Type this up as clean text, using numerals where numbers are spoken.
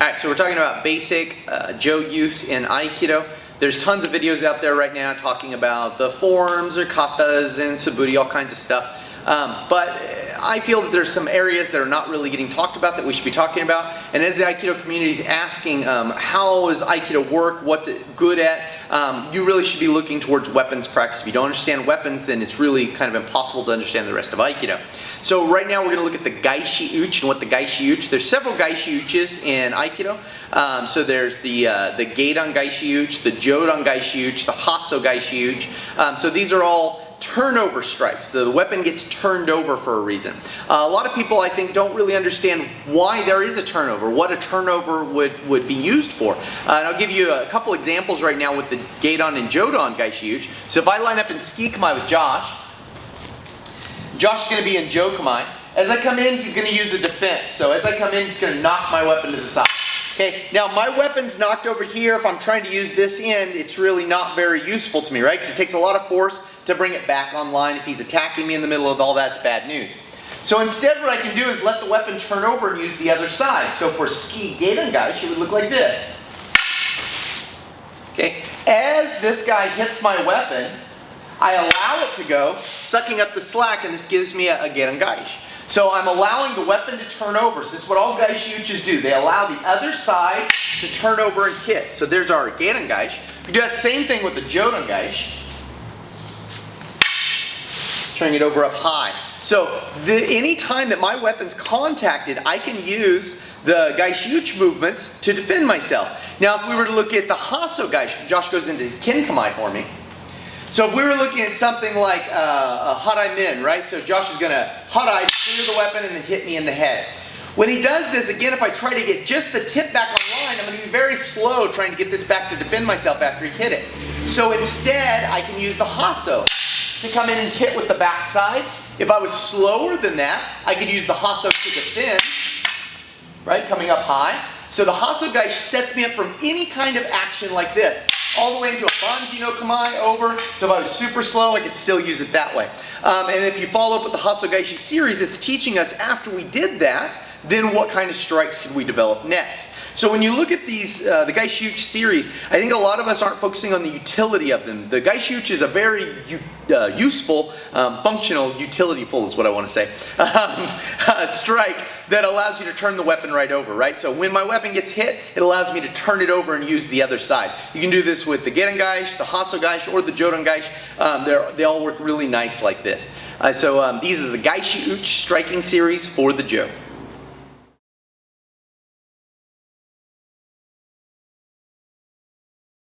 Alright, so we're talking about basic Jo use in Aikido. There's tons of videos out there right now talking about the forms or katas and suburi, all kinds of stuff. But I feel that there's some areas that are not really getting talked about that we should be talking about. And as the Aikido community is asking, how does Aikido work? What's it good at? You really should be looking towards weapons practice. If you don't understand weapons, then it's really kind of impossible to understand the rest of Aikido. So right now we're going to look at the Gaeshi Uchi and what the Gaeshi Uchi. There's several Gaeshi Uchis in Aikido. So there's the Gedan Gaeshi Uchi, the Jodan Gaeshi Uchi, the Hasso Gaeshi Uchi. So these are all turnover strikes. The weapon gets turned over for a reason. A lot of people, I think, don't really understand why there is a turnover, what a turnover would be used for. And I'll give you a couple examples right now with the Gedan and Jodan Gaeshi Uchi. So if I line up in Ski Kamae with Josh, Josh is going to be in Jo Kamae. As I come in, he's going to use a defense. So as I come in, he's going to knock my weapon to the side. Okay, now my weapon's knocked over here. If I'm trying to use this end, it's really not very useful to me, right? Because it takes a lot of force to bring it back online. If he's attacking me in the middle of all that, it's bad news. So instead what I can do is let the weapon turn over and use the other side. So for Ski Gedan Gaeshi, it would look like this. Okay, as this guy hits my weapon, I allow it to go, sucking up the slack, and this gives me a Gedan Gaeshi. So I'm allowing the weapon to turn over. So this is what all Gaeshi Uchis do. They allow the other side to turn over and hit. So there's our Gedan Gaeshi. We do that same thing with the Jodan Gaeshi. Turning it over up high. So any time that my weapon's contacted, I can use the Gaeshi Uchi movements to defend myself. Now if we were to look at the Hasso Gaeshi, Josh goes into Kin Kamae for me. So if we were looking at something like a Hadai Min, right? So Josh is going to Hadai, clear the weapon, and then hit me in the head. When he does this, again, if I try to get just the tip back online, I'm going to be very slow trying to get this back to defend myself after he hit it. So instead, I can use the Hasso to come in and hit with the back side. If I was slower than that, I could use the Hasso to defend, right? Coming up high. So the Hasso Gaeshi sets me up from any kind of action like this, all the way into a Banji no Kamae over. So if I was super slow, I could still use it that way. And if you follow up with the Hasso Gaeshi series, it's teaching us after we did that, then what kind of strikes could we develop next. So when you look at these, the Gaeshi Uchi series, I think a lot of us aren't focusing on the utility of them. The Gaeshi Uchi is a very useful, functional, utility-full is what I want to say, strike that allows you to turn the weapon right over, right? So when my weapon gets hit, it allows me to turn it over and use the other side. You can do this with the Gedan Gaeshi, the Hasso Gaeshi, or the Jodan Gaeshi. They all work really nice like this. So these are the Gaeshi Uchi striking series for the Jo.